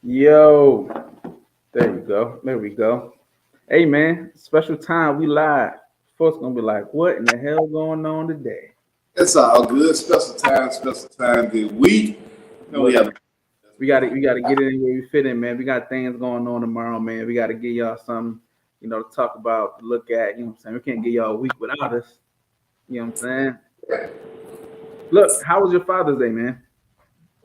Yo, there you go. There we go. Hey man, special time. We live. Folks gonna be like, what in the hell going on today? It's all good. Special time this week. We Look, have we gotta get it in where we fit in, man. We got things going on tomorrow, man. We gotta give y'all something, to talk about, to look at. You know what I'm saying? We can't give y'all a week without us. You know what I'm saying? Look, how was your Father's Day, man?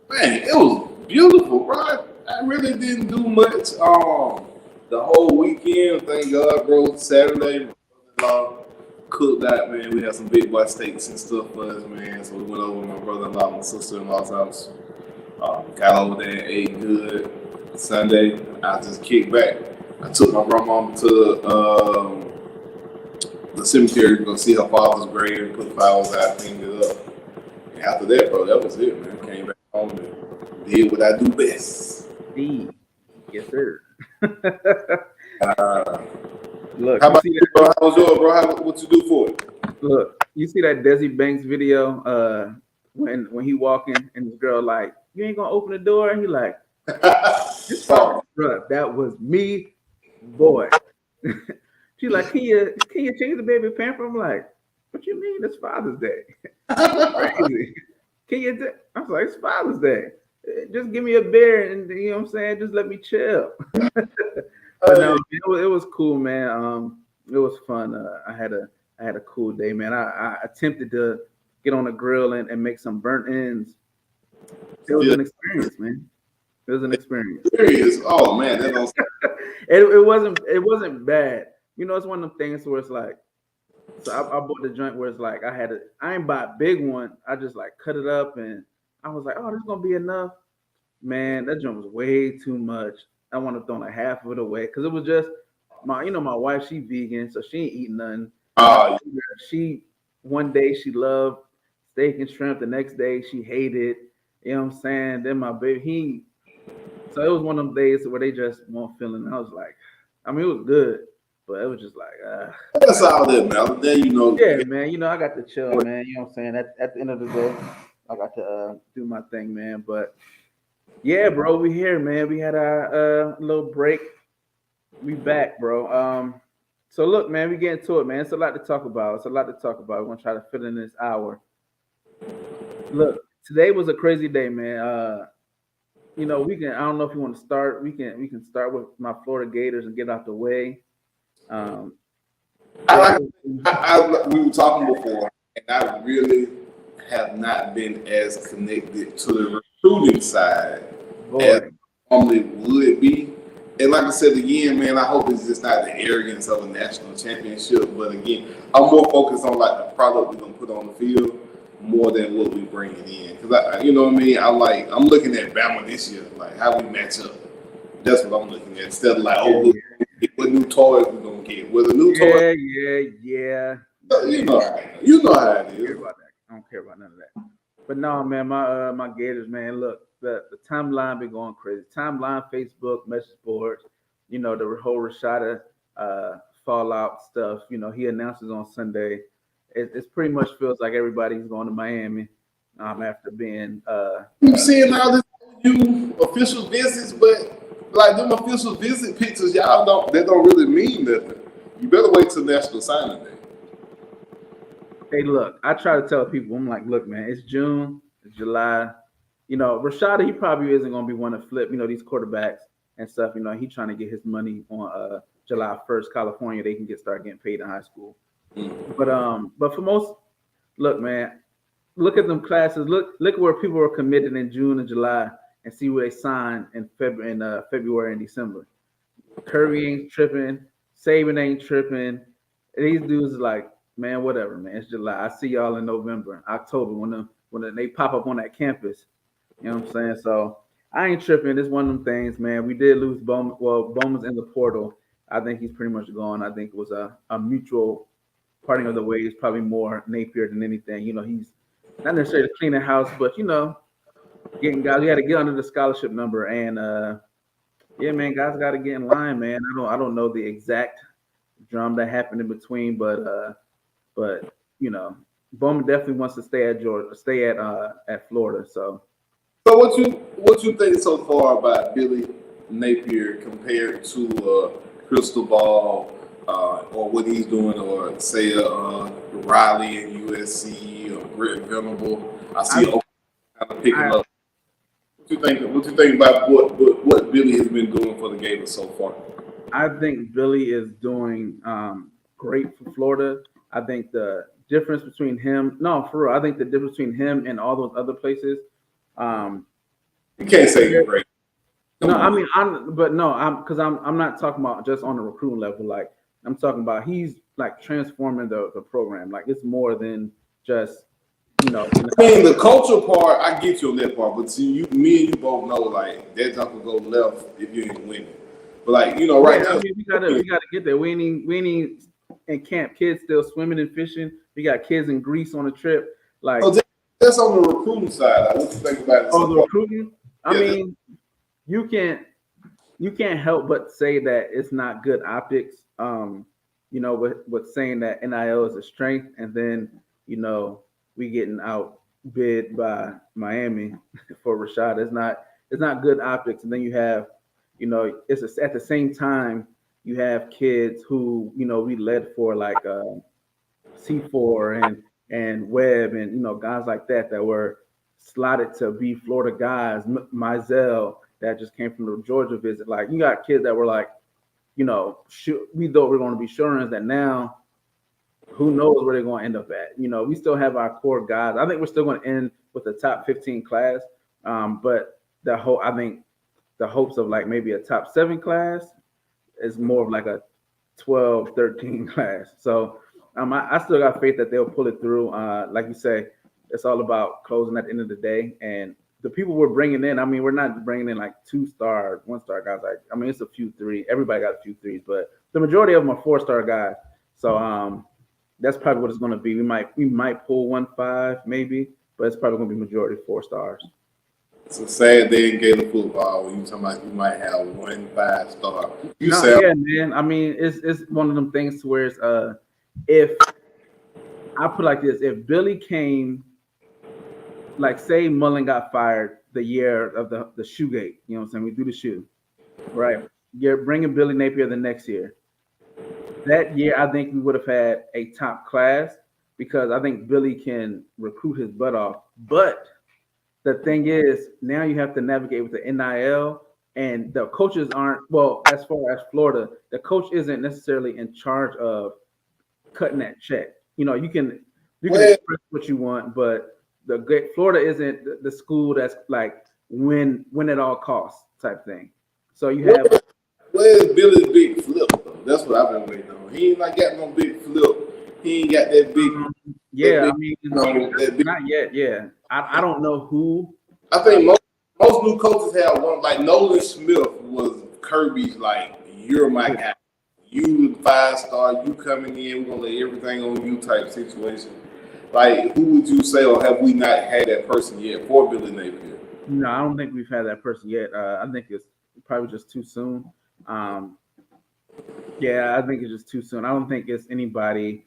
man, it was beautiful, right? I really didn't do much the whole weekend. Thank God, bro. Saturday, my brother-in-law cooked out, man. We had some big boy steaks and stuff for us, man. So we went over to my brother-in-law and sister-in-law's house. Got over there and ate good. Sunday, I just kicked back. I took my grandma to the cemetery to go see her father's grave, put flowers out, cleaned it up. And after that, bro, that was it, man. Came back home and did what I do best. D. Yes, sir. Uh, Look, how you about see you, bro? How was yours, bro? What you do for it? Look, you see that Desi Banks video? When he walking and this girl like, you ain't gonna open the door, and he like, this Oh, bro, that was me, boy. She's like, can you change the baby pamper? I'm like, what you mean? It's Father's Day. You crazy? Can you? I was like, it's Father's Day. Just give me a beer and you know what I'm saying. Just let me chill. But no, it was cool, man. It was fun. I had a cool day, man. I attempted to get on the grill and make some burnt ends. It was yeah, an experience, man. It was an experience. serious. Oh man, that don't. It wasn't bad. It's one of them things where it's like, so I bought the joint where it's like I ain't buy a big one. I just like cut it up and I was like, oh, this is gonna be enough. Man, that joint was way too much. I want to throw like half of it away because it was just my wife, she vegan, so she ain't eating nothing. Oh, She one day she loved steak and shrimp, the next day she hated. You know what I'm saying? Then my baby, so it was one of them days where they just weren't feeling. I was like, I mean, it was good, but it was just like, that's all that matters. Then yeah, man. I got to chill, man. You know what I'm saying? At the end of the day, I got to do my thing, man. But yeah, bro, we here, man. We had our little break. We back, bro. So look, man, we get into it, man. It's a lot to talk about. It's a lot to talk about. We're gonna try to fit in this hour. Look, today was a crazy day, man. We can. I don't know if you want to start. We can start with my Florida Gators and get out the way. Um, I it, like. it, We were talking before, and I really have not been as connected to the recruiting side as boy, I normally would be. And like I said again, man, I hope it's just not the arrogance of a national championship. But again, I'm more focused on like the product we're gonna put on the field more than what we bringing in. Because you know what I mean. I'm looking at Bama this year, like how we match up. That's what I'm looking at. Instead of like, oh, yeah, look, what new toys we gonna get? With a new toy, yeah, yeah, yeah. you know, you know how it Care is. about that. I don't care about none of that. But no, man, my Gators, man. Look, the timeline been going crazy. Timeline, Facebook, message boards. The whole Rashada fallout stuff. He announces on Sunday. It's pretty much feels like everybody's going to Miami after being Keep seeing all this you official visits, but like them official visit pictures, y'all don't. They don't really mean nothing. You better wait till National Signing Day. Hey, look, I try to tell people, I'm like, look, man, it's June, it's July. Rashada, he probably isn't going to be one to flip, these quarterbacks and stuff. He trying to get his money on July 1st, California. They can start getting paid in high school. But for most, look, man, look at them classes. Look where people are committed in June and July, and see where they sign in February and December. Curry ain't tripping. Saban ain't tripping. These dudes is like, man, whatever, man. It's July. I see y'all in November, October when they pop up on that campus. You know what I'm saying? So I ain't tripping. It's one of them things, man. We did lose Bowman. Well, Bowman's in the portal. I think he's pretty much gone. I think it was a mutual parting of the ways, probably more Napier than anything. He's not necessarily cleaning house, but getting guys. We had to get under the scholarship number, and yeah, man, guys got to get in line, man. I don't know the exact drum that happened in between, but Bowman definitely wants to stay at Georgia, stay at Florida. So So what you think so far about Billy? Napier compared to Crystal Ball or what he's doing, or say Riley in USC or Brett Venable. I see kind of picking up. What you think? What you think about what Billy has been doing for the Gators so far? I think Billy is doing great for Florida. I think the difference between him, no, for real, I think the difference between him and all those other places. You can't say you're great. No, I mean, I'm not talking about just on the recruiting level. Like, I'm talking about he's like transforming the program. Like, it's more than just, I mean, the culture part, I get you on that part, but see, me and you both know, like, that jump will go left if you ain't winning. But like, right now, I mean, we gotta get there. We ain't in camp. Kids still swimming and fishing. We got kids in Greece on a trip. Like, that's on the recruiting side. Like, what you think about it? Oh, the recruiting. I mean, you can't help but say that it's not good optics. With saying that NIL is a strength, and then we getting outbid by Miami for Rashad. It's not good optics. And then you have, at the same time you have kids who we led for like C4 and Webb and guys like that were slotted to be Florida guys. Mizell that just came from the Georgia visit. Like, you got kids that were like, we thought we were going to be sure that now. Who knows where they're going to end up at? We still have our core guys. I think we're still going to end with the top 15 class. But I think the hopes of like maybe a top 7 class is more of like a 12, 13 class. So I still got faith that they'll pull it through. Like you say, it's all about closing at the end of the day. And the people we're bringing in, I mean, we're not bringing in like 2-star, 1-star guys. It's a few 3. Everybody got a few 3s, but the majority of them are 4-star guys. So that's probably what it's going to be. We might pull 1 5 maybe, but it's probably going to be majority 4 stars. It's a sad day in Gator football when you talking about you might have 1 5-star. Man. I mean, it's one of them things to where it's if I put it like this, if Billy came, like say Mullen got fired the year of the shoegate, you know what I'm saying? We do the shoe, right? You're bringing Billy Napier the next year. That year, I think we would have had a top class because I think Billy can recruit his butt off. But the thing is, now you have to navigate with the NIL, and the coaches aren't, well, as far as Florida, the coach isn't necessarily in charge of cutting that check. You can express what you want, but Florida isn't the school that's like win at all costs type thing. So you have. Where's Billy's big flip? That's what I've been waiting on. He ain't like got no big flip. He ain't got that big. Not yet. Yeah, I don't know who. I think most new coaches have one. Like Nolan Smith was Kirby's. Like, you're my guy. You 5-star. You coming in. We're gonna lay everything on you type situation. Like, who would you say, or have we not had that person yet for Billy Napier? No, I don't think we've had that person yet. I think it's probably just too soon. I think it's just too soon. I don't think it's anybody.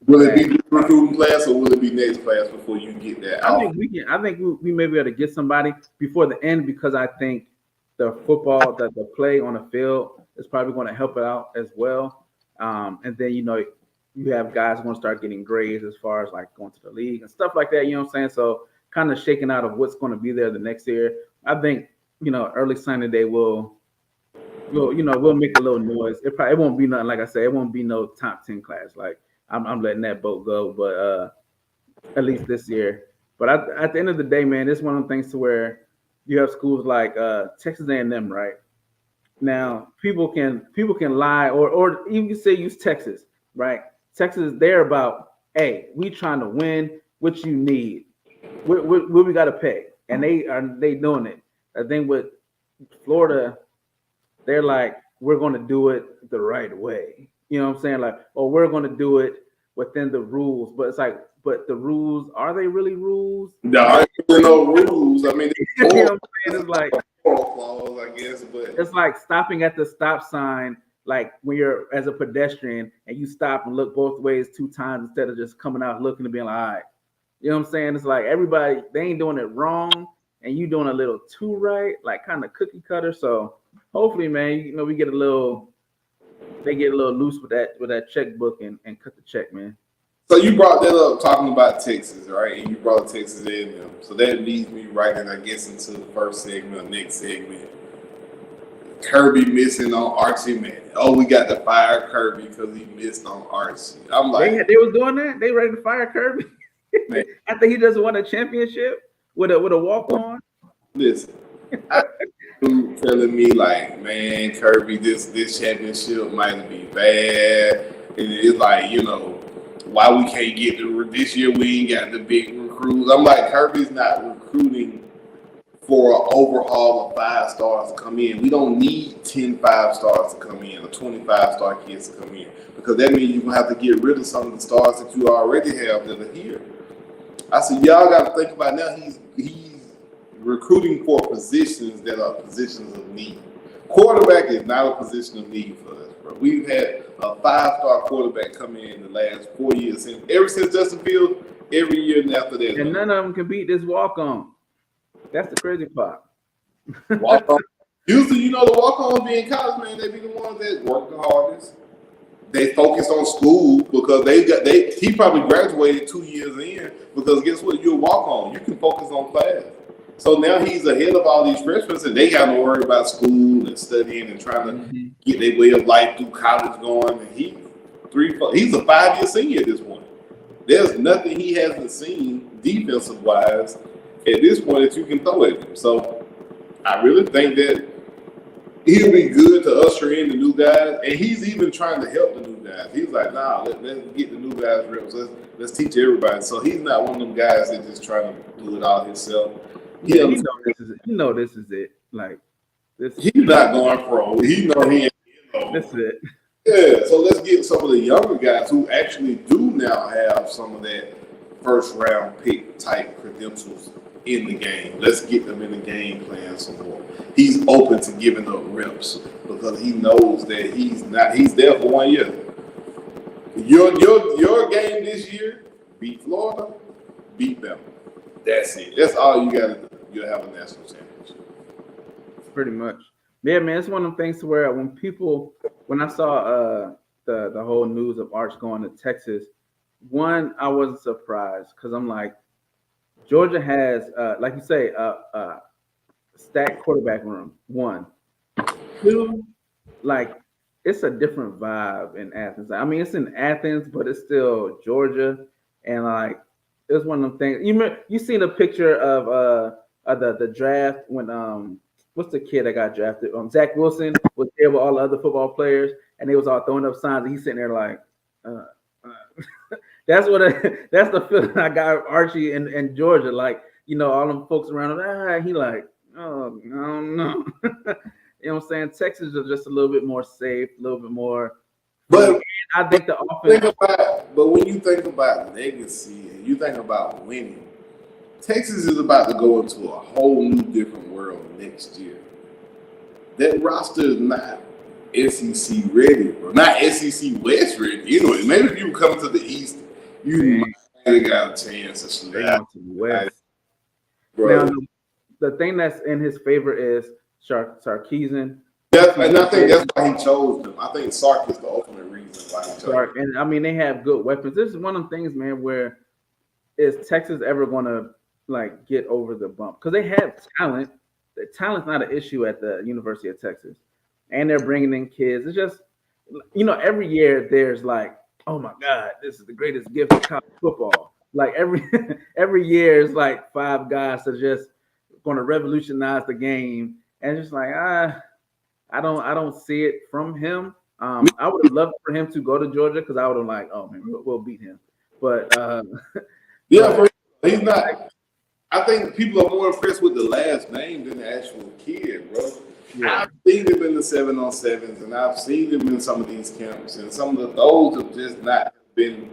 Will it be recruiting class or will it be next class before you get that? I think we may be able to get somebody before the end because I think the football, the play on the field is probably going to help it out as well. And then you have guys going to start getting grades as far as like going to the league and stuff like that. You know what I'm saying? So kind of shaking out of what's going to be there the next year. I think early signing day we'll make a little noise. It won't be nothing, like I said, it won't be no top 10 class. Like I'm letting that boat go, but at least this year. But at the end of the day, man, it's one of the things to where you have schools like Texas A&M, right? Now people can lie or even say use Texas, right? Texas, they're about, hey, we trying to win. What you need? What we got to pay? And they doing it. I think with Florida, they're like, we're going to do it the right way. You know what I'm saying? Like, we're going to do it within the rules. But it's like, but the rules, are they really rules? No, there are no rules. I mean, you know what I'm saying? It's like, clause, I guess, but it's like stopping at the stop sign, like when you're as a pedestrian and you stop and look both ways 2 times instead of just coming out looking and being like, all right. You know what I'm saying? It's like everybody, they ain't doing it wrong and you doing a little too right, like kind of cookie cutter. So hopefully, man, we get a little. They get a little loose with that checkbook and cut the check, man. So you brought that up talking about Texas, right? And you brought Texas A&M. So that leads me right in, I guess, into the first segment or next segment. Kirby missing on Archie, man. Oh, we got to fire Kirby because he missed on Archie. I'm like, they was doing that. They ready to fire Kirby after he just won a championship with a walk on. Listen, telling me like, man, Kirby, this championship might be bad, and it's like, why we can't get this year? We ain't got the big recruits. I'm like, Kirby's not recruiting for an overhaul of 5 stars to come in. We don't need 10 5-stars to come in or 25-star kids to come in, because that means you're gonna have to get rid of some of the stars that you already have that are here. I said, y'all got to think about now. He's recruiting for positions that are positions of need. Quarterback is not a position of need for us, bro. We've had a 5-star quarterback come in the last 4 years, ever since Justin Fields, every year and after that. And none of them can beat this walk-on. That's the crazy part. Walk-on. Usually, the walk-ons be in college, man. They be the ones that work the hardest. They focus on school because he probably graduated 2 years in, because guess what? You're a walk-on. You can focus on class. So now he's ahead of all these freshmen, and they got to worry about school and studying and trying to get their way of life through college going. And he's a 5-year senior at this point. There's nothing he hasn't seen defensive-wise at this point that you can throw at him. So I really think that he'll be good to usher in the new guys, and he's even trying to help the new guys. He's like, nah, let's get the new guys reps. Let's teach everybody. So he's not one of them guys that just trying to do it all himself. Yeah, this is it. Like this. He's not going pro. He know he ain't. This is it. Yeah. So let's get some of the younger guys who actually do now have some of that first round pick type credentials in the game. Let's get them in the game plan some more. He's open to giving up reps because he knows that he's there for 1 year. Your game this year, beat Florida, beat them. That's it. That's all you got to do. You'll have a national championship. Pretty much. Yeah, man. It's one of them things to where when I saw the whole news of Arch going to Texas, one, I wasn't surprised because I'm like, Georgia has, like you say, a stacked quarterback room. 1, 2, like it's a different vibe in Athens. I mean, it's in Athens, but it's still Georgia, and like it's one of them things. You seen a picture of the draft when what's the kid that got drafted? Zach Wilson was there with all the other football players, and they was all throwing up signs, and he's sitting there like. That's the feeling I got Archie in Georgia. Like, all them folks around him, he like, oh, no. You know what I'm saying? Texas is just a little bit more safe, a little bit more. But I think the offense. But when you think about legacy and you think about winning, Texas is about to go into a whole new different world next year. That roster is not SEC ready, bro. Not SEC West ready. Maybe if you were coming to the East, you might have got a chance to slap to the West. Now, the thing that's in his favor is Sarkisian. And I think that's why he chose them. I think Sark is the ultimate reason why he chose them. And I mean, they have good weapons. This is one of the things, man, where is Texas ever going to like get over the bump? Because they have talent. The talent's not an issue at the University of Texas. And they're bringing in kids. It's just, every year there's like, oh my God, this is the greatest gift of college football. Like every year is like 5 guys that are just going to revolutionize the game. And it's just like, I don't see it from him. I would have loved for him to go to Georgia because I would have like, oh man, we'll beat him. But yeah, he's not. I think people are more impressed with the last name than the actual kid, bro. Yeah. I've seen him in the 7-on-7s, and I've seen him in some of these camps, and some of the throws have just not been.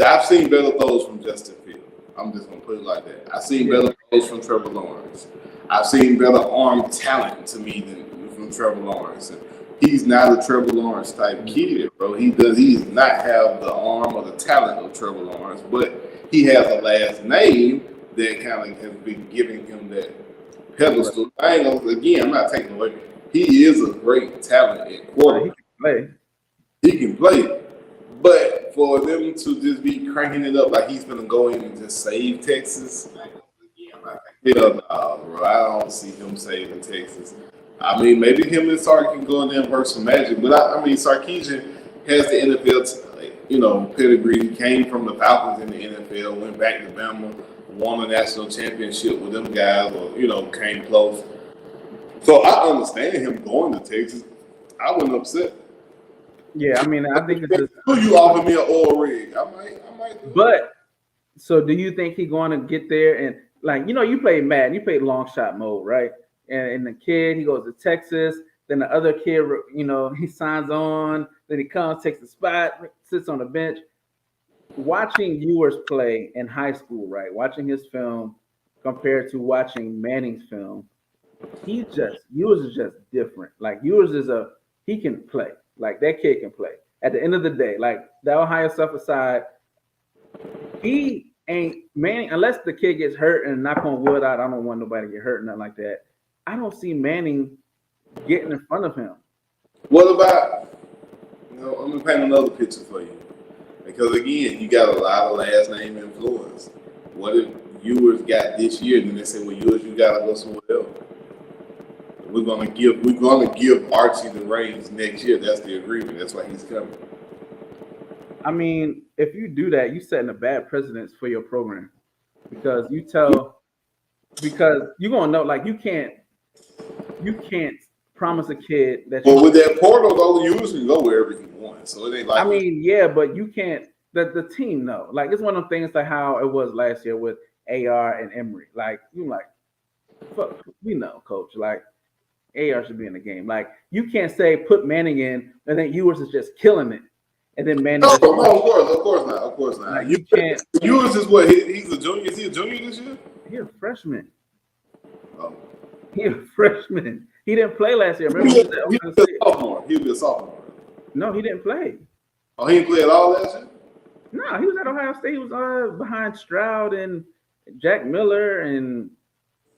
I've seen better throws from Justin Fields. I'm just gonna put it like that. I've seen better throws from Trevor Lawrence. I've seen better arm talent to me than from Trevor Lawrence. And he's not a Trevor Lawrence type kid, bro. He does not have the arm or the talent of Trevor Lawrence, but he has a last name that kind of has been giving him that pedestal. I'm not taking away. he is a great talent at quarterback. He can play. But for them to just be cranking it up like he's gonna go in and just save Texas, hell no, bro. I don't see him saving Texas. I mean, maybe him and Sark can go in there and work some magic, but I mean, Sarkisian has the NFL, pedigree. He came from the Falcons in the NFL, went back to Bama, won a national championship with them guys, or came close. So I understand him going to Texas. I wasn't upset. Yeah, I mean, I think it's just, you offer me an oil rig. I might do but it. So do you think he's going to get there and you play Madden, you play long shot mode, right? And the kid, he goes to Texas, then the other kid, he signs on, then he comes, takes the spot, sits on the bench. Watching Ewers play in high school, right? Watching his film compared to watching Manning's film, Ewers is just different. Like Ewers he can play. Like that kid can play. At the end of the day, like that Ohio stuff aside, he ain't Manning unless the kid gets hurt and knock on wood out. I don't want nobody to get hurt, nothing like that. I don't see Manning getting in front of him. What about? I'm gonna paint another picture for you because again, you got a lot of last name influence. What if Ewers got this year, and then they say, "Well, Ewers, you gotta go somewhere else." We're gonna give Archie the reins next year. That's the agreement. That's why he's coming. I mean, if you do that, you're setting a bad precedence for your program because you're gonna know you can't promise a kid that. Well, with that portal, though, Ewers can go wherever he wants. So it ain't like. I mean, yeah, but you can't. The team know. It's one of the things like how it was last year with AR and Emory. Fuck, we know, coach. AR should be in the game. You can't say put Manning in and then Ewers is just killing it, and then Manning. No, of course not. You can't. Ewers is what? He's a junior. Is he a junior this year? He's a freshman. Oh. He's a freshman. He didn't play last year. Remember? He'll be a sophomore. He'll be a sophomore. No, he didn't play. Oh, he didn't play at all last year? No, he was at Ohio State. He was behind Stroud and Jack Miller and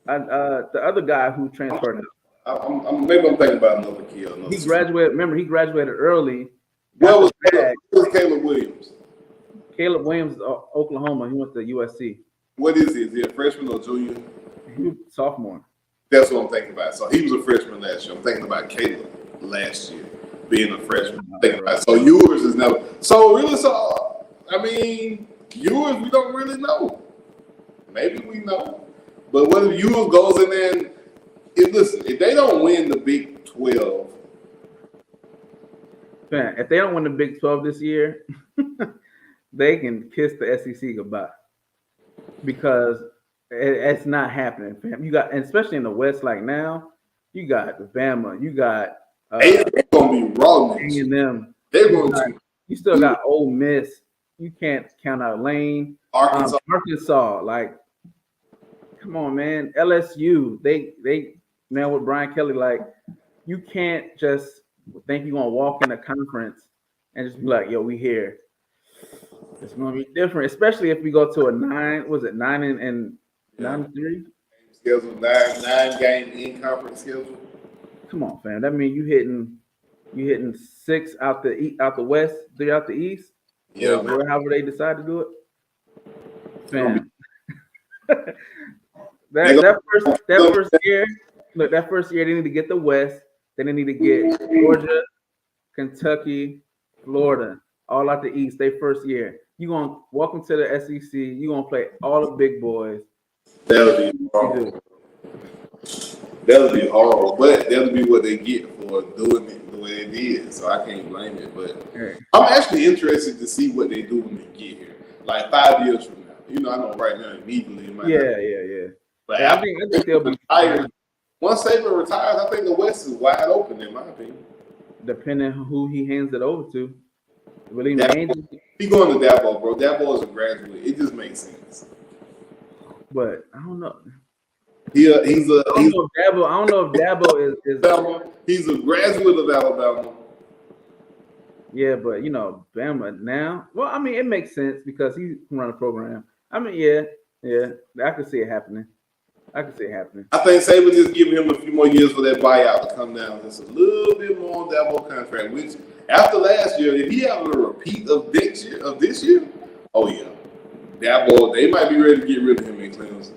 the other guy who transferred. Maybe I'm thinking about another kid. He graduated. Remember, he graduated early. What was Caleb Williams? Caleb Williams, Oklahoma. He went to USC. What is he? Is he a freshman or junior? He was sophomore. That's what I'm thinking about. So he was a freshman last year. I'm thinking about Caleb last year being a freshman. So Ewers is never. I mean, Ewers, we don't really know. Maybe we know. But what if Ewers goes in there and if they don't win the Big 12. Man, if they don't win the Big 12 this year, they can kiss the SEC goodbye. Because it's not happening, fam. You got, and especially in the West, now, you got Bama, you got they're gonna be raw. A&M. They're going to. You still got Ole Miss. You can't count out Lane. Arkansas. Come on, man. LSU. They now with Brian Kelly, you can't just think you're gonna walk in a conference and just be like, "Yo, we here." It's gonna be different, especially if we go to a 9. Was it 9 and 9-3? Schedule 9 game in conference schedule. Come on, fam. That means you hitting 6 out the West, 3 out the East. Yeah, however they decide to do it. Fam. that first year. Look, that first year they need to get the West. Then they need to get Georgia, Kentucky, Florida, all out the East. They first year. You gonna welcome to the SEC. You gonna play all the big boys. That'll be horrible. That'll be horrible, but that'll be what they get for doing it the way they did. So I can't blame it. But I'm actually interested to see what they do when they get here, 5 years from now. I know right now immediately. Yeah. But I think they'll be retired. Once Saban retires, I think the West is wide open, in my opinion. Depending on who he hands it over to. Will he He going to Dabo, bro. Dabo is a graduate. It just makes sense. But I don't know. I don't know if Dabo is Alabama. He's a graduate of Alabama. Yeah, but Bama now. Well, I mean, it makes sense because he can run a program. I mean, yeah, I can see it happening. I can see it happening. I think Saban just giving him a few more years for that buyout to come down just a little bit more on Dabo contract. Which after last year, if he having a repeat of this year, oh yeah, Dabo, they might be ready to get rid of him in Clemson.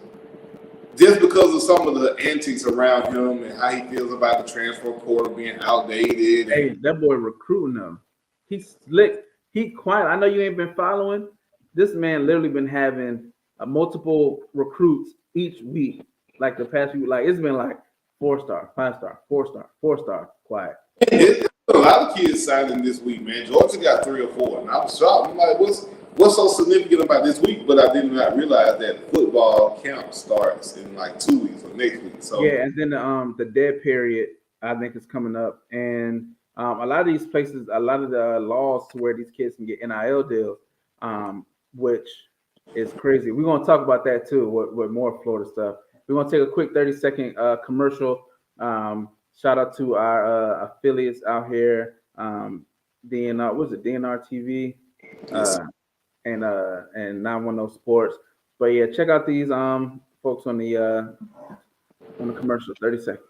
Just because of some of the antics around him and how he feels about the transfer portal being outdated. Hey, that boy recruiting them. He's slick. He quiet. I know you ain't been following. This man literally been having multiple recruits each week. Like the past few, like it's been like 4-star, 5-star, 4-star, 4-star, quiet. There's a lot of kids signing this week, man. Georgia got 3 or 4, and I was shocked. I'm like, what's so significant about this week? But I did not realize that football camp starts in like 2 weeks or next week. So yeah, and then the dead period I think is coming up, and a lot of these places, a lot of the laws to where these kids can get NIL deals, which is crazy. We're gonna talk about that too with more Florida stuff. We're gonna take a quick 30-second commercial. Shout out to our affiliates out here, DNR. What's it? DNR TV, and 910 Sports. But yeah, check out these folks on the commercial. 30 seconds.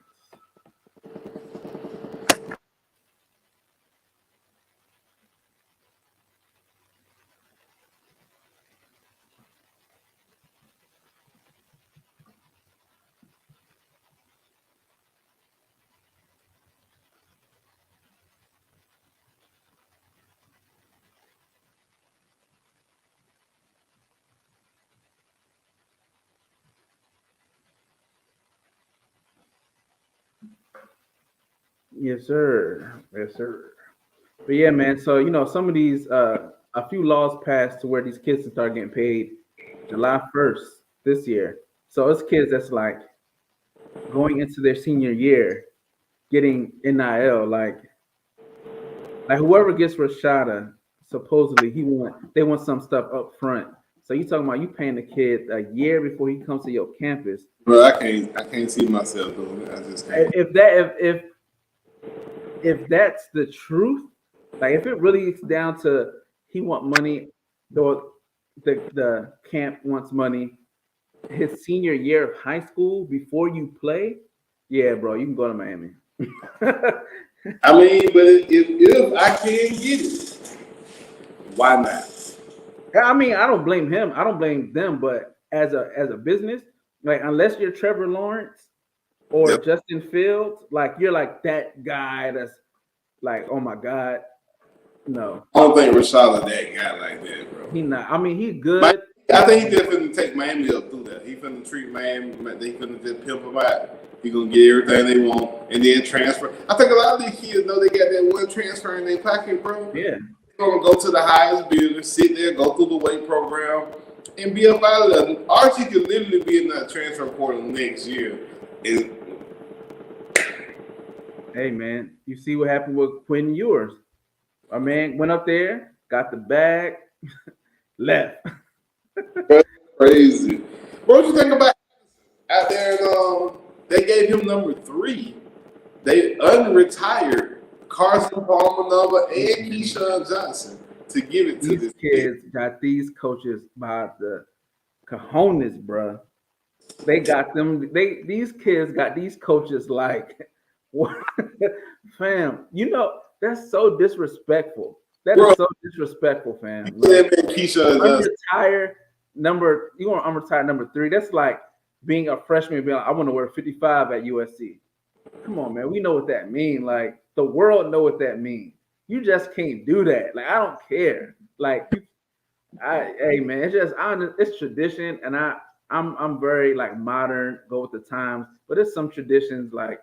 Yes, sir. Yes, sir. But yeah, man. So some of these a few laws passed to where these kids can start getting paid July 1st this year. So it's kids that's like going into their senior year getting NIL, like whoever gets Rashada, supposedly they want some stuff up front. So you talking about you paying the kid a year before he comes to your campus? Bro, I can't see myself doing it. I just can't. If that's the truth, like if it really gets down to he want money, though the camp wants money, his senior year of high school before you play, yeah, bro, you can go to Miami. I mean, but if I can get it, why not? I mean, I don't blame him. I don't blame them. But as a business, like unless you're Trevor Lawrence or Yep. Justin Fields, like you're like that guy that's like, oh my God, no, I don't think Rashad is that guy like that, bro. he not. I mean, he's good. I think he just finna take Miami up through that. He finna treat Miami. They finna just pimp him out. He gonna get everything they want and then transfer. I think a lot of these kids know they got that one transfer in their pocket, bro. Yeah. They're gonna go to the highest bidder, sit there, go through the weight program, and be up out of there. Archie could literally be in that transfer portal next year. Hey man, you see what happened with Quentin Ewers? Our man went up there, got the bag, left. Crazy. What you think about out there? They gave him number 3. They unretired Carson Palmer number and Keyshawn Johnson to give it to These this kids got these coaches by the cojones, bruh. They got them. These kids got these coaches like, what? Fam, that's so disrespectful. That Bro, is so disrespectful, fam. Yeah, man, Keyshawn Johnson. You want to unretire number 3? That's like being a freshman, being like, I want to wear 55 at USC. Come on, man. We know what that means. Like the world know what that means. You just can't do that. Like I don't care. Like, hey man, it's tradition, and I'm very like modern, go with the times. But there's some traditions like.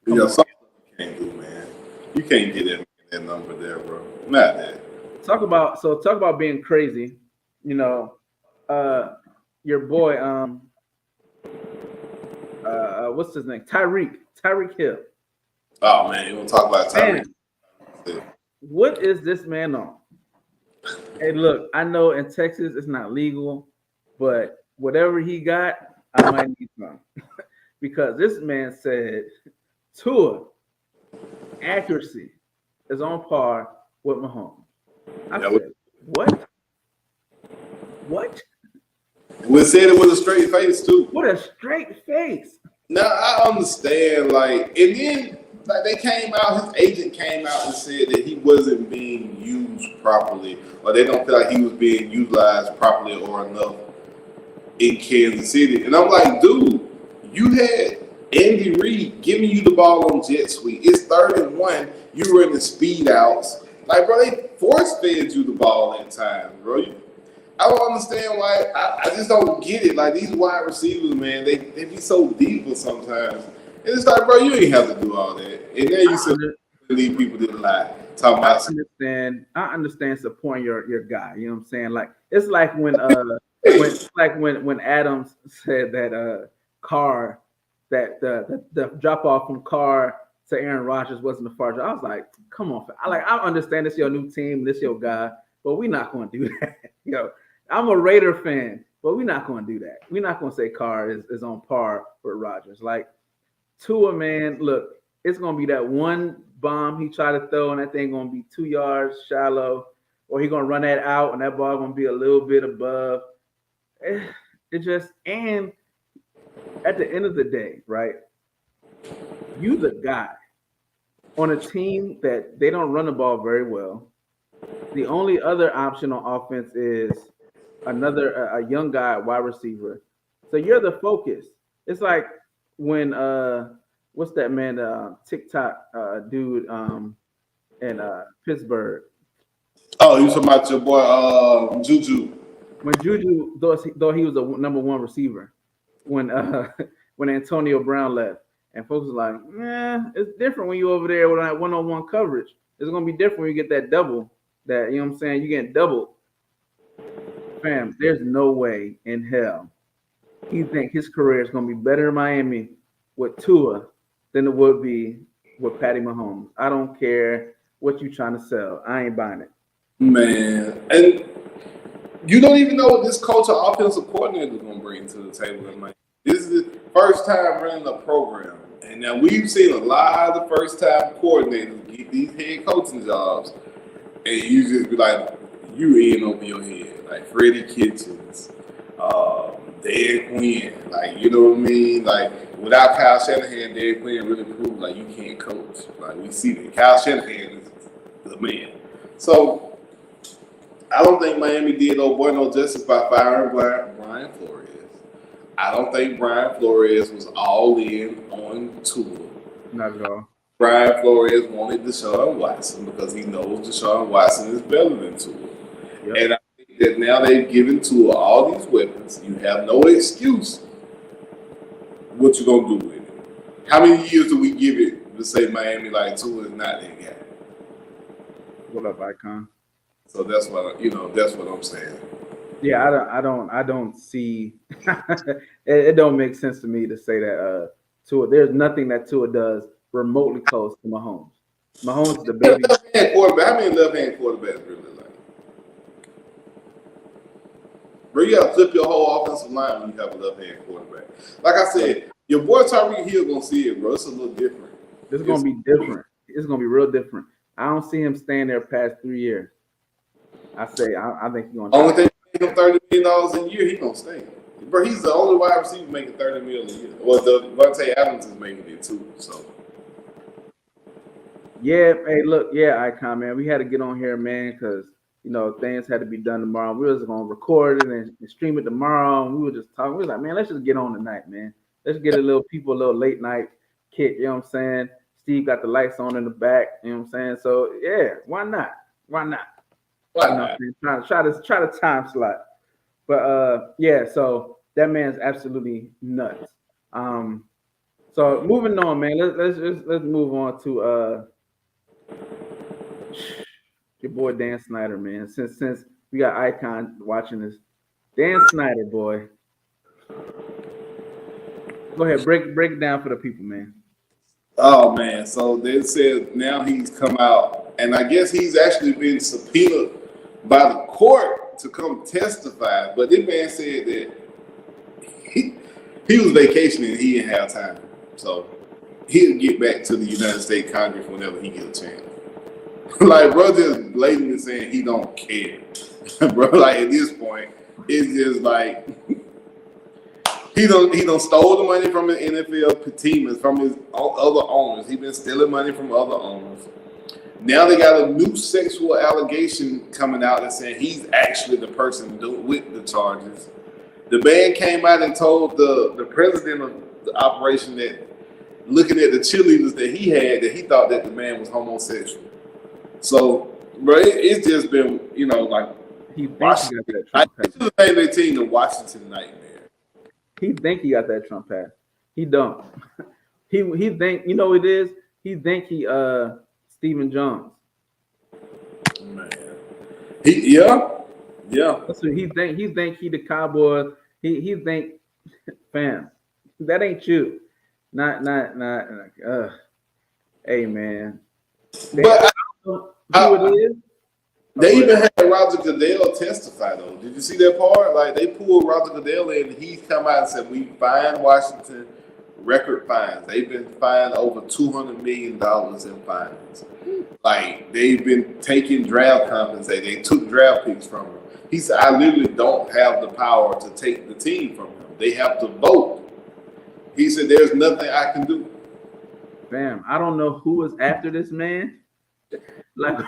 Something you can't do, man. You can't get that number there, bro. Not that. Talk about being crazy. Your boy, what's his name? Tyreek Hill. Oh man, you want to talk about Tyreek? What is this man on? Hey, look, I know in Texas it's not legal, but whatever he got, I might need some. Because this man said Tua accuracy is on par with Mahomes. I said, what? What? We said it with a straight face too. What a straight face. Now I understand, like, and then like they came out, his agent came out and said that he wasn't being used properly, or they don't feel like he was being utilized properly or enough in Kansas City. And I'm like, dude, you had Andy Reid giving you the ball on jet sweep. It's 3rd-and-1. You running speed outs. Like, bro, they force fed you the ball at times, bro. I don't understand why. I just don't get it. Like, these wide receivers, man, they be so deep sometimes. And it's like, bro, you ain't have to do all that. And then you said these people didn't lie. Talking about I understand supporting your guy. You know what I'm saying? Like, it's like when when Adams said that Carr, that the drop off from Carr to Aaron Rodgers wasn't the far. I was like, come on, I understand this your new team, this your guy, but we're not going to do that. I'm a Raider fan, but we're not going to do that. We're not going to say Carr is on par with Rodgers. Like, Tua, man, look, it's going to be that one bomb he tried to throw, and that thing going to be 2 yards shallow, or he going to run that out, and that ball going to be a little bit above. It just, and at the end of the day, right, you the guy on a team that they don't run the ball very well. The only other option on offense is a young guy, wide receiver. So you're the focus. It's like when what's that man, TikTok dude in Pittsburgh. Oh, you talking about your boy Juju? When Juju, though he was the number 1 receiver, when Antonio Brown left, and folks was like, it's different when you over there with that one-on-one coverage. It's gonna be different when you get that double. That, you know what I'm saying, you get doubled. Fam, there's no way in hell he think his career is gonna be better in Miami with Tua than it would be with Patty Mahomes. I don't care what you trying to sell. I ain't buying it. Man, and you don't even know what this coach or offensive coordinator is going to bring to the table in Miami. This is the first time running a program. And now we've seen a lot of the first-time coordinators get these head coaching jobs, and you just be like, you in over your head. Like Freddie Kitchens, Dan Quinn. Like, you know what I mean? Like, without Kyle Shanahan, Dan Quinn really proved, like, you can't coach. Like, we see that. Kyle Shanahan is the man. So, I don't think Miami did no justice by firing Brian Flores. I don't think Brian Flores was all in on Tua. Not at all. Brian Flores wanted Deshaun Watson because he knows Deshaun Watson is better than Tua. Yep. And I think that now they've given Tua all these weapons. You have no excuse. What you gonna do with it? How many years do we give it to say Miami like Tua is not that guy? What up, Icon? So that's what that's what I'm saying. Yeah, I don't see it don't make sense to me to say that Tua. There's nothing that Tua does remotely close to Mahomes. Mahomes is the baby. Left-hand quarterback. How many left-hand quarterbacks really like? Bro, you gotta flip your whole offensive line when you have a left-hand quarterback. Like I said, your boy Tyreek Hill gonna see it, bro. It's a little different. It's gonna be different. It's gonna be real different. I don't see him staying there past 3 years. I think he's gonna. Only thing making him $30 million a year, he gonna stay. Bro, he's the only wide receiver making $30 million a year. Well, Devontae Adams is making it too. So. Yeah, hey, look, yeah, Icon, man. We had to get on here, man, because things had to be done tomorrow. We was gonna record it and stream it tomorrow, and we were just talking. We was like, man, let's just get on tonight, man. Let's get a little late night kick. You know what I'm saying? Steve got the lights on in the back. You know what I'm saying? So yeah, why not? Why not? Try to time slot. But yeah, so that man's absolutely nuts. So moving on, man. Let's move on to your boy Dan Snyder, man. Since we got Icon watching this, Dan Snyder, boy. Go ahead, break it down for the people, man. Oh man, so they said now he's come out, and I guess he's actually been subpoenaed by the court to come testify. But this man said that he was vacationing and he didn't have time, so he'll get back to the United States Congress whenever he gets a chance. Like, bro, just blatantly saying he don't care, bro. Like, at this point, it's just like He done stole the money from the NFL teams, from his other owners. He been stealing money from other owners. Now they got a new sexual allegation coming out that saying he's actually the person with the charges. The man came out and told the president of the operation that looking at the cheerleaders that he had, that he thought that the man was homosexual. So, bro, it's just been, like He thinks Washington. he got that Trump pass. This is the name of their team, the Washington Nightmare. He think he got that Trump pass. He don't. he think, you know what it is? He think he Stephen Jones. Man. Yeah. That's what he think. He think he the Cowboys. He think, fam, that ain't you. Not. Hey man. But Who it is? they even had Roger Goodell testify though. Did you see that part? Like they pulled Roger Goodell in, and he come out and said, "We fined Washington record fines. They've been fined over $200 million in fines. Like they've been taking draft compensation. They took draft picks from him." He said, "I literally don't have the power to take the team from him. They have to vote." He said, "There's nothing I can do." Fam, I don't know who is after this man. Like,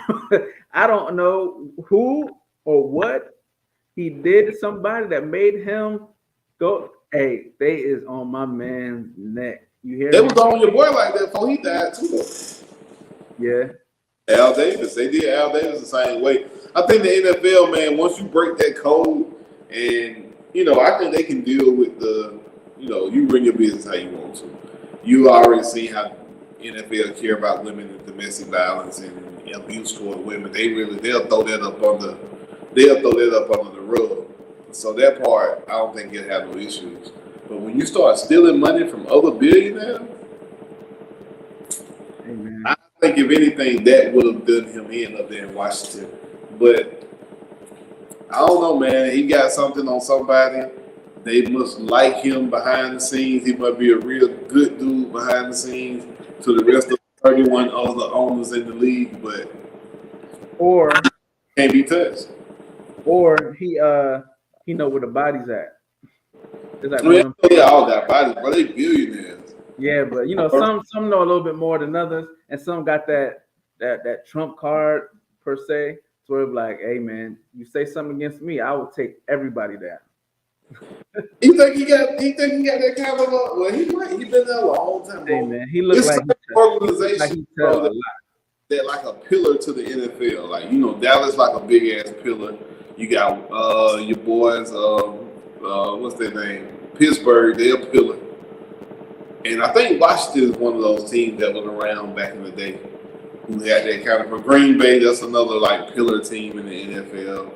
I don't know who or what he did to somebody that made him go. Hey, they is on my man's neck. You hear? They me? was on your boy like that before he died too. Yeah. Al Davis. They did Al Davis the same way. I think the NFL, man, once you break that code, and I think they can deal with you run your business how you want to. You already see how NFL care about women and domestic violence and abuse toward women. They'll throw that up under the rug. So that part, I don't think you'll have no issues. But when you start stealing money from other billionaires, Amen. I think if anything, that would have done him in up there in Washington. But I don't know, man. He got something on somebody. They must like him behind the scenes. He must be a real good dude behind the scenes to the rest of the 31 other owners in the league, but Or can't be touched. Or he know where the body's at. It's like They all got bodies, but they billionaires. yeah, but some know a little bit more than others, and some got that trump card per se. Sort of like, hey man, you say something against me, I will take everybody down. You think he got that kind of he been there a long time, bro. Hey man, he looks like an organization like he tell a lot. That like a pillar to the NFL. Like Dallas like a big ass pillar. You got your boys, what's their name? Pittsburgh, they're a pillar. And I think Washington is one of those teams that was around back in the day who had that kind of. For Green Bay, that's another like pillar team in the NFL.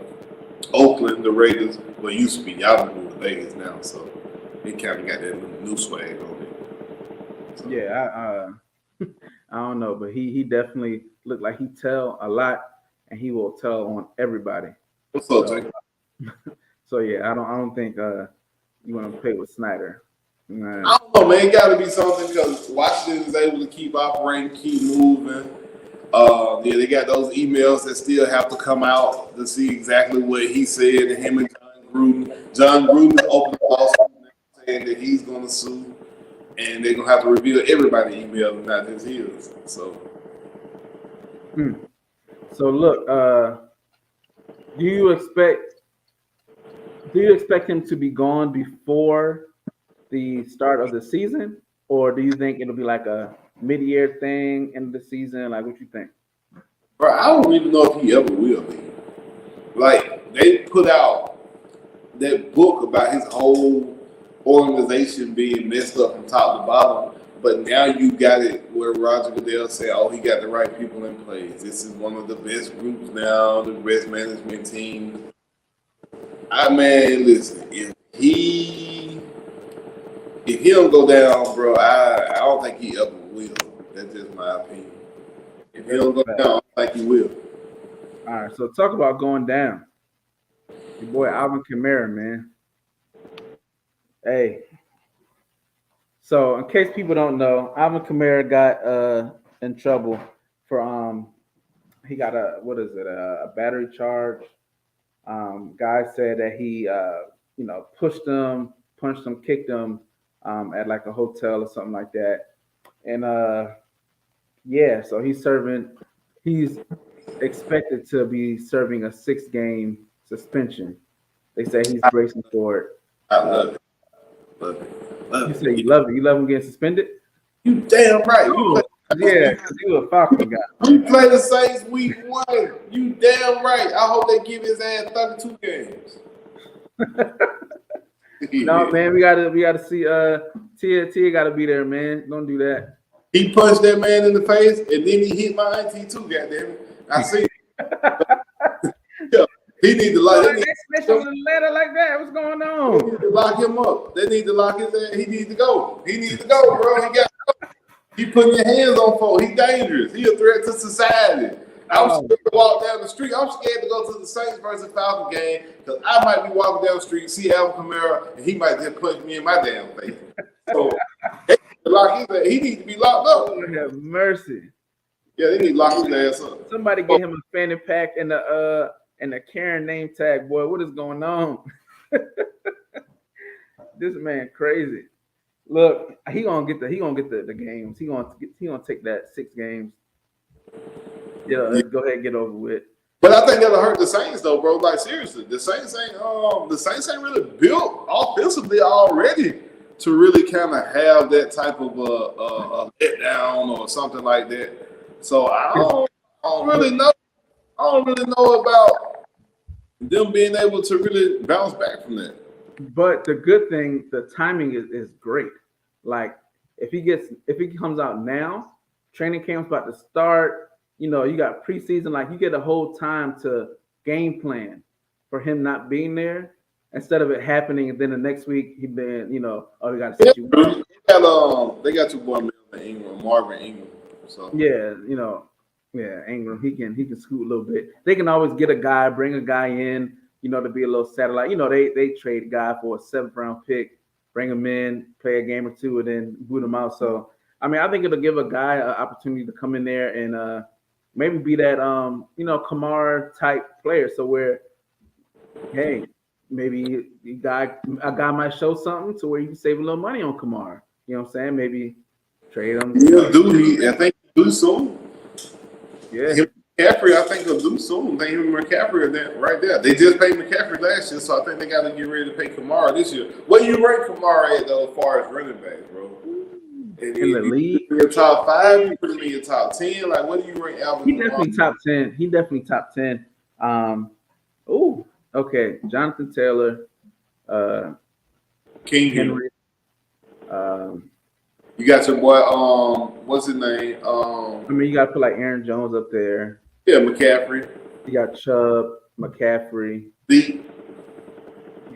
Oakland, the Raiders, well, used to be. Y'all moved to Vegas now, so they kind of got that new swag on it. So. Yeah, I don't know, but he definitely looked like he tell a lot, and he will tell on everybody. What's up, Jake? So yeah, I don't think you want to play with Snyder. I don't know, man. It got to be something because Washington is able to keep operating, keep moving. Yeah, they got those emails that still have to come out to see exactly what he said to him and John Gruden. John Gruden opened the lawsuit saying that he's going to sue, and they're going to have to reveal everybody's email, not just his. So. So look, do you expect him to be gone before the start of the season, or do you think it'll be like a mid-year thing in the season? Like, what you think? Bro, I don't even know if he ever will be. Like, they put out that book about his whole organization being messed up from top to bottom, but now you got it where Roger Goodell said, "Oh, he got the right people in place. This is one of the best groups now, the best management team." Listen, if he don't go down, bro, I don't think he ever will. That's just my opinion. If he don't go down, I don't think he will. All right, so talk about going down. Your boy Alvin Kamara, man. Hey. So in case people don't know, Alvin Kamara got in trouble for he got a battery charge. Guy said that he pushed him punched him, kicked him at like a hotel or something like that. And yeah, so he's expected to be serving a 6 game suspension. They say he's bracing for it. I love it. Love it. Love You it. say you love it. You love him getting suspended? You damn right. You Yeah, because you a Falcon guy. we play the Saints week 1. You damn right. I hope they give his ass 32 games. No, man, we gotta see Tia gotta be there, man. Don't do that. He punched that man in the face, and then he hit my auntie too. Goddamn it! I see. Yeah, he need to lock. They snitched on the ladder like that. What's going They on? need to lock him up. They need to lock his ass. He needs to go. He needs to go, bro. He got. He putting your hands on folks. He dangerous. He a threat to society. I'm scared to walk down the street. I'm scared to go to the Saints versus Falcon game because I might be walking down the street, see Alvin Kamara, and he might just punch me in my damn face. So they need to lock his ass. He needs to be locked up. Lord have mercy. Yeah, they need to lock his ass up. Somebody get him a fanny pack and the Karen name tag, boy. What is going on? This man crazy. Look, he gonna get the games. He gonna take that 6 games. Yeah, let's go ahead and get over with. But I think that'll hurt the Saints though, bro. Like seriously, the Saints ain't really built offensively already to really kind of have that type of a letdown or something like that. So I don't really know. I don't really know about them being able to really bounce back from that. But the good thing, the timing is great. Like if he comes out now, training camp's about to start. You know, you got preseason, like you get a whole time to game plan for him not being there instead of it happening and then the next week he been, we got to sit you. They got 2 boys, Marvin Ingram. So yeah, Ingram, he can scoot a little bit. They can always get bring a guy in, to be a little satellite. They trade a guy for a 7th-round pick, bring him in, play a game or 2, and then boot him out. So I mean, I think it'll give a guy an opportunity to come in there and maybe be that Kamara type player. So where, hey, maybe a guy might show something to where you can save a little money on Kamara. You know what I'm saying? Maybe trade him. I think he'll do soon. Yeah. McCaffrey, I think he'll do soon. They even McCaffrey right there. They just paid McCaffrey last year, so I think they got to get ready to pay Kamara this year. What do you rank Kamara at though, as far as running backs, bro? In the league, your top 5, you put him in your top 10. Like, what do you rank Alvin? He definitely top 10. He definitely top 10. Okay. Jonathan Taylor, King Henry. You got your boy. What's his name? You got to put like Aaron Jones up there. Yeah, McCaffrey. You got Chubb, McCaffrey. Zeke.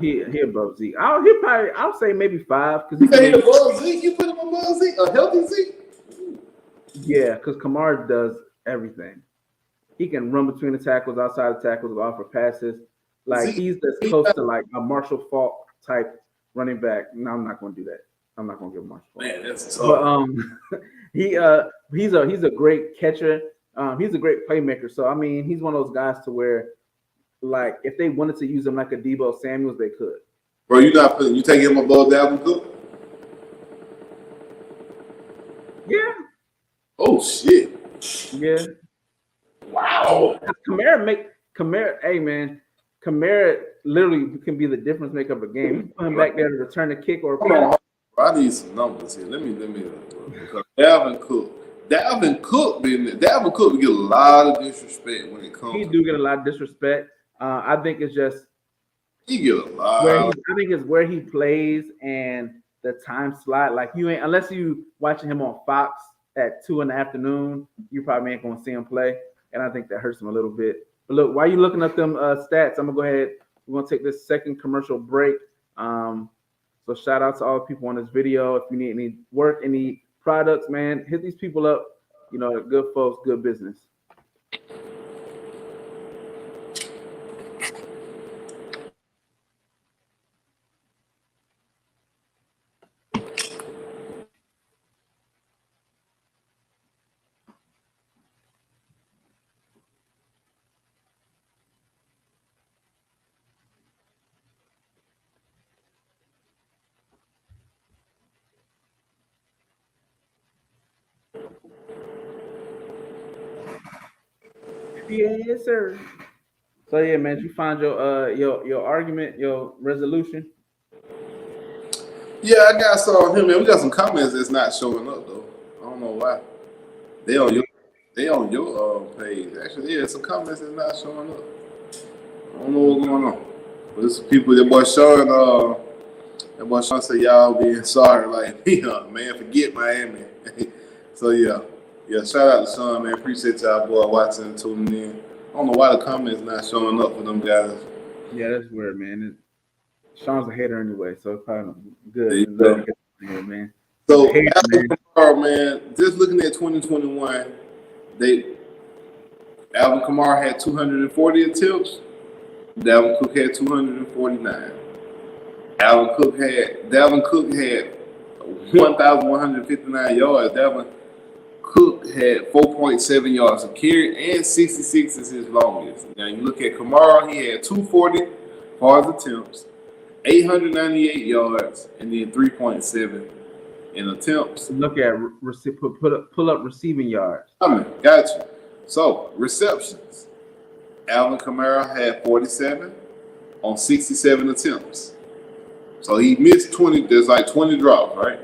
He above Zeke. I'll say maybe 5 because he above Zeke. You put him above Zeke, a healthy Zeke. Yeah, because Kamara does everything. He can run between the tackles, outside the tackles, offer passes. Like he's as close to like a Marshall Faulk type running back. No, I'm not going to do that. I'm not going to give Marshall Faulk. Man, that's tough. But he's a great catcher. He's a great playmaker. So I mean, he's one of those guys to where, like, if they wanted to use him like a Deebo Samuels, they could. Bro, you take him above Alvin Cook? Yeah. Oh shit. Yeah. Wow. Kamara literally can be the difference maker of a game. You put him back there to return a kick or a Come on. I need some numbers here. Let me because Dalvin Cook would get a lot of disrespect when it comes. He do get a lot of disrespect. I think it's just he get a lot. I think it's where he plays and the time slot. Like you ain't unless you watching him on Fox at 2 in the afternoon, you probably ain't gonna see him play. And I think that hurts him a little bit. But look, while you looking up them stats, I'm gonna go ahead. We're gonna take this second commercial break. So shout out to all the people on this video. If you need any work, any products, man, hit these people up. Good folks, good business. Yes, sir. So yeah, man, did you find your argument, your resolution? Yeah, I got some on him, man. We got some comments that's not showing up though. I don't know why. They on your page. Actually, yeah, some comments that's not showing up. I don't know what's going on. But there's some people that boy Sean said y'all being sorry, like yeah, man, forget Miami. So yeah. Yeah, shout out to Sean, man. Appreciate y'all boy watching and tuning in. I don't know why the comments not showing up for them guys. Yeah, that's weird, man. Sean's a hater anyway, so it's probably There good you to let him go. get here, man. He's a So hater, Alvin man. Kamara, man, just looking at 2021, they Alvin Kamara had 240 attempts. Dalvin Cook had 249. Dalvin Cook had 1,159 yards. Dalvin Cook had 4.7 yards a carry, and 66 is his longest. Now you look at Kamara, he had 240 hard attempts, 898 yards, and then 3.7 in attempts. Look at pull up receiving yards. Got you. So receptions. Alvin Kamara had 47 on 67 attempts. So he missed 20. There's like 20 drops, right?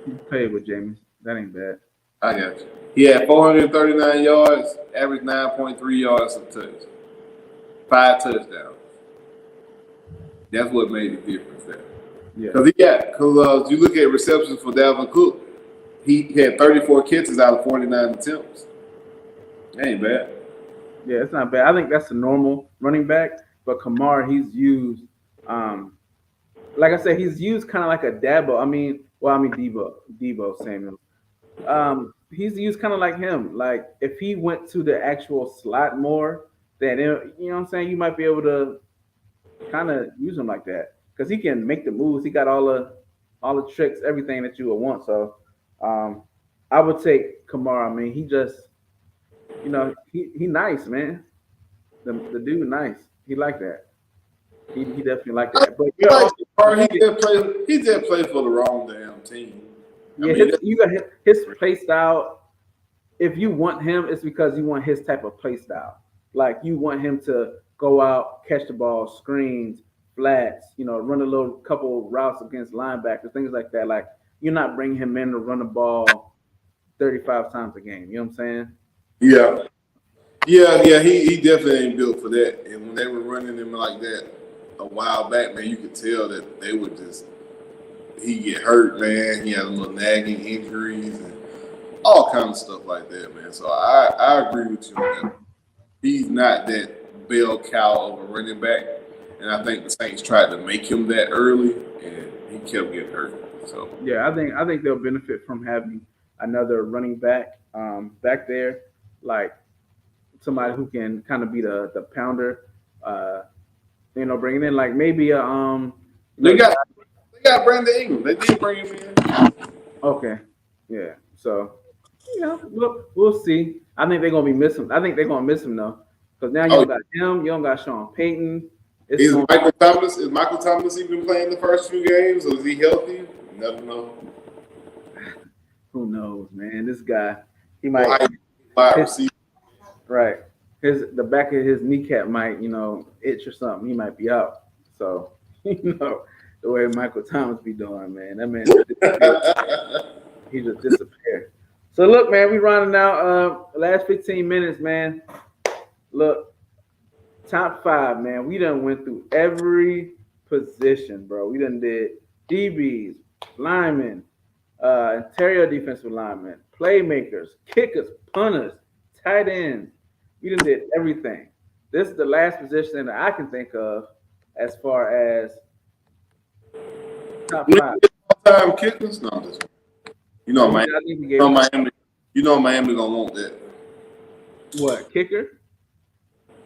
He played with James. That ain't bad. I got you. He had 439 yards, average 9.3 yards a touch, 5 touchdowns. That's what made the difference there. Yeah. Because you look at receptions for Dalvin Cook, he had 34 catches out of 49 attempts. That ain't bad. Yeah, it's not bad. I think that's a normal running back, but Kamara, he's used, like I said, he's used kind of like a Debo Samuel. He's used kind of like him. Like if he went to the actual slot more, then you know what I'm saying. You might be able to kind of use him like that because he can make the moves. He got all the tricks, everything that you would want. So, I would take Kamara. I mean, he just, he nice, man. The dude nice. He like that. He definitely like that. But He did play for the wrong damn team. Yeah, you got his play style. If you want him, it's because you want his type of play style. Like you want him to go out, catch the ball, screens, flats, run a little couple routes against linebackers, things like that. Like you're not bringing him in to run the ball 35 times a game. You know what I'm saying? Yeah. Yeah, he definitely ain't built for that. And when they were running him like that a while back, man, you could tell that they would he get hurt, man. He had a little nagging injuries and all kinds of stuff like that, man. So I agree with you, man. He's not that bell cow of a running back. And I think the Saints tried to make him that early and he kept getting hurt. So yeah, I think they'll benefit from having another running back back there, like somebody who can kind of be the pounder, bringing in like maybe they got Brandon Ingram. They did bring him in. Okay, yeah. So we'll see. I think they're gonna be missing. I think they're gonna miss him though, because now you don't got him. You don't got Sean Payton. Is Michael Thomas even playing the first few games, or is he healthy? You never know. Who knows, man? This guy, he might. Right. The back of his kneecap might, itch or something. He might be out. So, the way Michael Thomas be doing, man. That man he just disappeared. So look, man, we running out last 15 minutes, man. Look, top 5, man. We done went through every position, bro. We done did DBs, linemen, interior defensive linemen, playmakers, kickers, punters, tight ends. We done did everything. This is the last position that I can think of as far as top 5. Time kickers? No, this Miami gonna want that. What, kicker?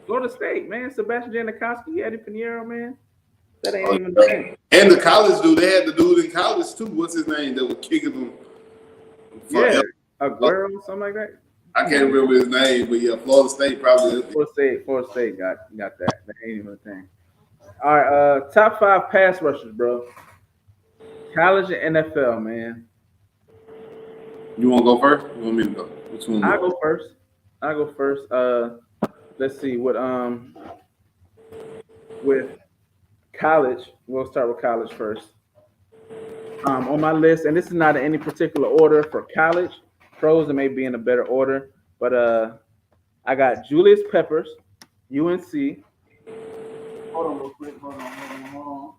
Florida State, man. Sebastian Janikowski, Eddie Pinheiro, man. That ain't even the thing. And the college dude, they had the dude in college too. What's his name that was kicking them? Yeah, Aguero, something like that. I can't remember his name, but yeah, Florida State probably. Florida State got that. That ain't even a thing. All right, top 5 pass rushers, bro. College and NFL, man. You want to go first? You want me to go? Which one? I go first. I go first. Let's see what with college. We'll start with college first. On my list, and this is not in any particular order for college. Pros, it may be in a better order, but I got Julius Peppers, UNC. Hold on real quick. Hold on.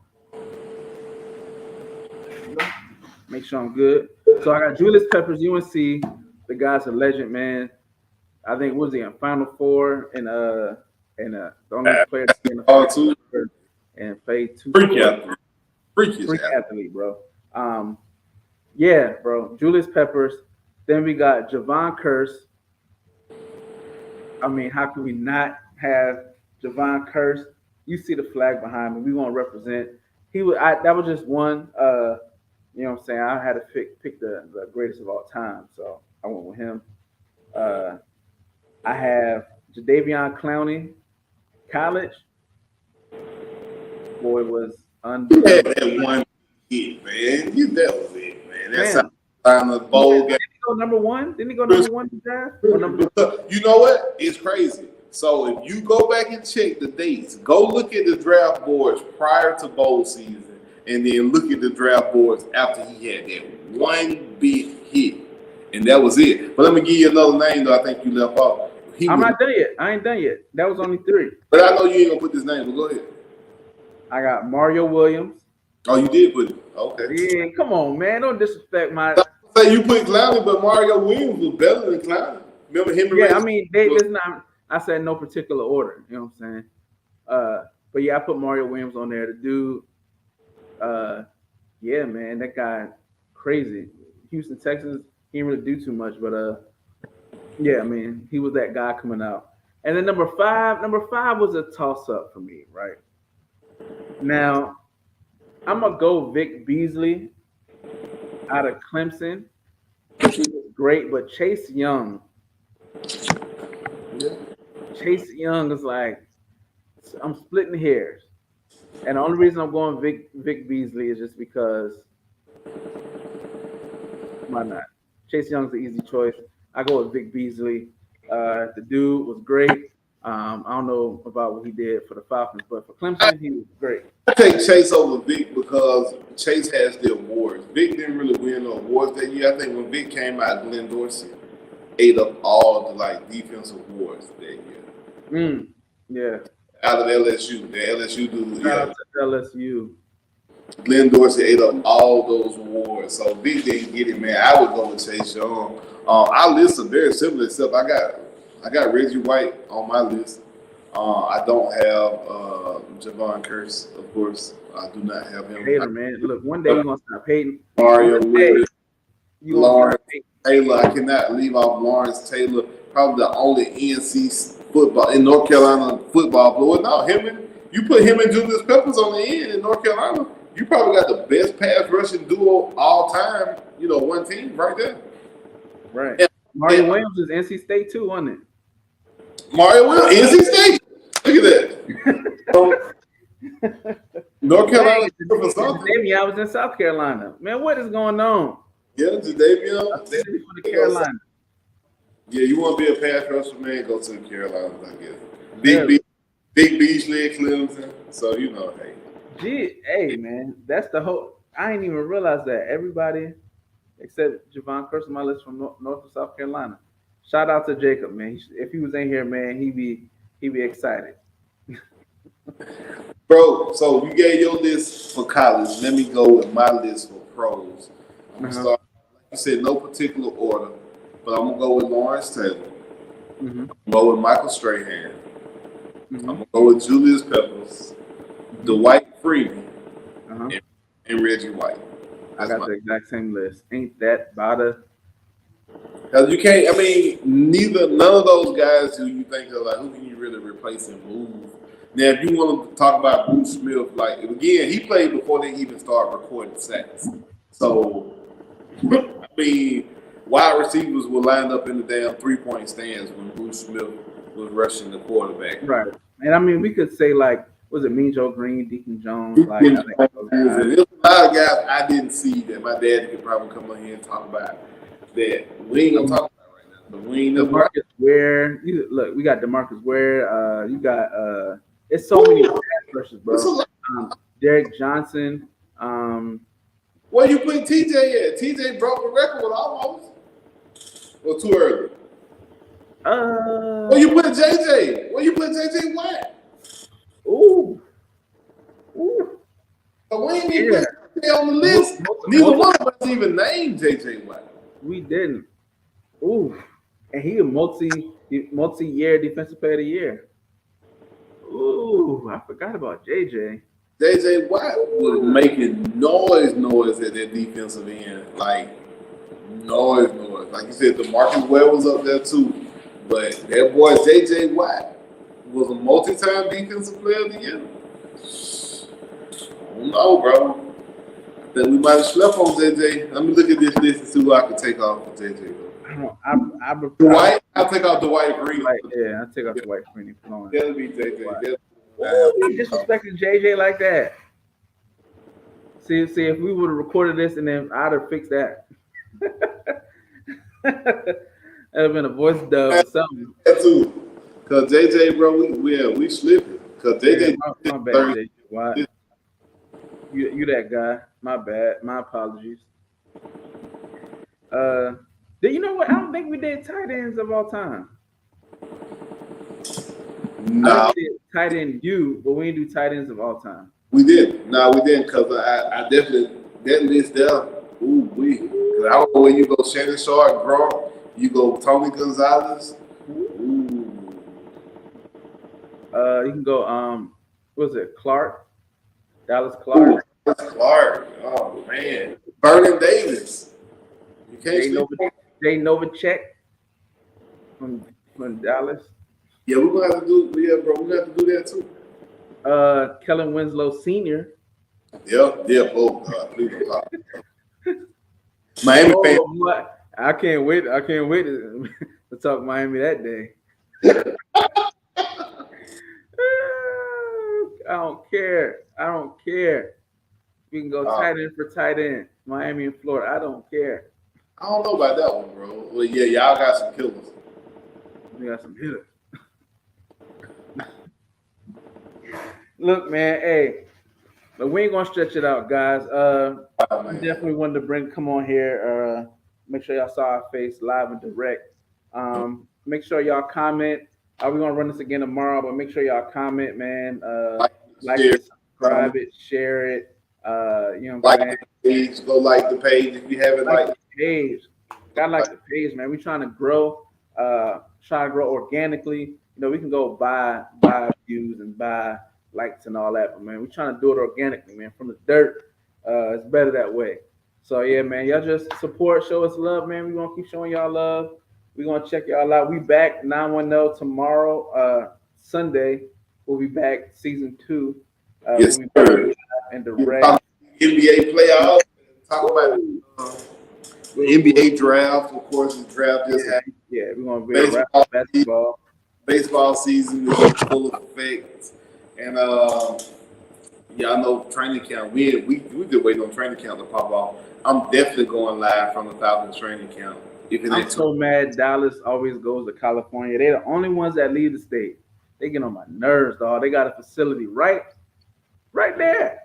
Make sure I'm good. So I got Julius Peppers, UNC. The guy's a legend, man. I think was he in Final Four and the only player to be in the Final Four and played two freak athlete, bro. Yeah, bro. Julius Peppers. Then we got Javon Curse. I mean, how can we not have Javon Curse? You see the flag behind me. We want to represent. That was just one. You know what I'm saying? I had to pick the greatest of all time, so I went with him. I have Jadeveon Clowney, college. Boy was unbelievable. That one hit, man. That was it, man. That's how the bowl game. Didn't he go number one? Didn't he go number one in the draft? You know what? It's crazy. So if you go back and check the dates, go look at the draft boards prior to bowl season, and then look at the draft boards after he had that one big hit. And that was it. But let me give you another name though I think you left off. I'm not done yet. I ain't done yet. That was only 3. But I know you ain't gonna put this name, but go ahead. I got Mario Williams. Oh, you did put it. Okay. Yeah, come on, man. Don't disrespect my. Say you put Clowney, but Mario Williams was better than Clowney. Remember him? And I mean, it's not. I said no particular order. You know what I'm saying? But yeah, I put Mario Williams on there. The dude, yeah, man, that guy, crazy. Houston, Texas, he didn't really do too much, but yeah, I mean, he was that guy coming out. And then number five was a toss-up for me, right? Now, I'm gonna go Vic Beasley out of Clemson. He was great, but Chase Young. Yeah. Chase Young is like, I'm splitting hairs. And the only reason I'm going Vic Beasley is just because why not? Chase Young's the easy choice. I go with Vic Beasley. The dude was great. I don't know about what he did for the Falcons, but for Clemson, he was great. I take Chase over Vic because Chase has the awards. Vic didn't really win no awards that year. I think when Vic came out, Glenn Dorsey ate up all the defensive awards that year. Yeah. Out of LSU, the LSU dude. Shout out to LSU. Glenn Dorsey ate up all those awards, so Vic didn't get it, man. I would go with Chase Young. Our lists are very similar, except I got Reggie White on my list. I don't have Javon Curse, of course. I do not have him. Hater, man. Look, one day you're gonna stop hating. Mario Williams, Lawrence Taylor. I cannot leave off Lawrence Taylor. Probably the only NC football in North Carolina football player. No, you put him and Julius Peppers on the end in North Carolina. You probably got the best pass rushing duo all time. One team right there. Right. And Mario Williams is NC State too, wasn't it? Mario Williams, NC State. Look at that. North Carolina. Jadeveon, I was in South Carolina. Man, what is going on? Yeah, Jadeveon. For the Carolina. Yeah, you want to be a pass rusher, man? Go to the Carolinas, I guess. Big Beasley, Clemson. So hey. Gee, hey, man, that's the whole. I didn't even realize that everybody except Javon Curse on my list from North and South Carolina. Shout out to Jacob, man. If he was in here, man, he'd be excited. Bro, so you gave your list for college. Let me go with my list for pros. I'm gonna start, like you said, no particular order, but I'm gonna go with Lawrence Taylor. I'm gonna go with Michael Strahan. I'm gonna go with Julius Peppers, Dwight Freeman, and Reggie White. I got the exact same list. Ain't that about a? Because you can't. I mean, none of those guys who you think are who can you really replace and move. Now, if you want to talk about Bruce Smith, again, he played before they even started recording sacks. So, I mean, wide receivers were lined up in the damn 3-point stands when Bruce Smith was rushing the quarterback. Right. And I mean, we could say was it Mean Joe Green, Deacon Jones? There's a lot of guys I didn't see that my dad could probably come on here and talk about. that we ain't gonna talk about right now. But we ain't never DeMarcus Ware. Look, we got DeMarcus Ware. You got it's so many pass rushers, bro. Derek Johnson. Where you put TJ at? TJ broke the record with almost. Or too early? Where you put JJ? Where you put JJ Watt? Ooh. So we ain't even put JJ on the list. Neither one of us even named JJ Watt. We didn't. Ooh. And he a multi-year defensive player of the year. Ooh, I forgot about JJ. JJ Watt was making noise at that defensive end. Like noise. Like you said, DeMarcus Ware was up there too. But that boy JJ Watt was a multi-time defensive player of the year. I don't know, bro. I think we might have slept on JJ. Let me look at this list and see who I can take off for JJ. Dwight? I'll take off Dwight Green. Yeah, I'll take off Dwight Green. That'll be JJ. You disrespecting JJ like that. See, if we would have recorded this and then I'd have fixed that. That'd have been a voice dub or something. That too. Cause JJ, bro, we slipping. Cause JJ, my bad, JJ. Why? You that guy. My bad. My apologies. You know what? I don't think we did tight ends of all time. No. We did tight end but we didn't do tight ends of all time. We didn't. No, we didn't. Cause I definitely that list there. Ooh, Cause I don't know where you go. Shannon Sharp, Gronk. You go Tony Gonzalez. Ooh. You can go. What was it? Clark. Dallas Clark. Ooh, Clark. Oh man. Vernon Davis. You can't Jay Novacek from Dallas. Yeah, we're gonna have to do. Yeah, bro, we're gonna have to do that too. Kellen Winslow Sr. Yeah. Oh God, please don't talk. Miami fan. I can't wait to talk Miami that day. I don't care. We can go tight end for tight end. Miami and Florida. I don't care. I don't know about that one, bro. Well, yeah, y'all got some killers. We got some hitters. Look, man, hey, but we ain't gonna stretch it out, guys. We definitely wanted to come on here. Make sure y'all saw our face live and direct. Make sure y'all comment. We're gonna run this again tomorrow, but make sure y'all comment, man. Like it, subscribe it, share it. You know what I'm saying? The page, go like the page if you haven't like the page. Gotta like the page, man. We're trying to grow, organically. You know, we can go buy views and buy likes and all that, but man, we're trying to do it organically, man. From the dirt, it's better that way. So yeah, man, y'all just support, show us love, man. We're gonna keep showing y'all love. We're gonna check y'all out. We back 910 tomorrow, Sunday. We'll be back season 2. Yes, we'll be back and direct NBA playoffs. Talk about the NBA draft, of course. The draft just happened. Yeah, we're gonna be basketball. Baseball season is in full effect, and y'all know training camp. We just waiting on training camp to pop off. I'm definitely going live from the Falcons training camp. I'm so mad Dallas always goes to California. They're the only ones that leave the state. They get on my nerves, dog. They got a facility right there.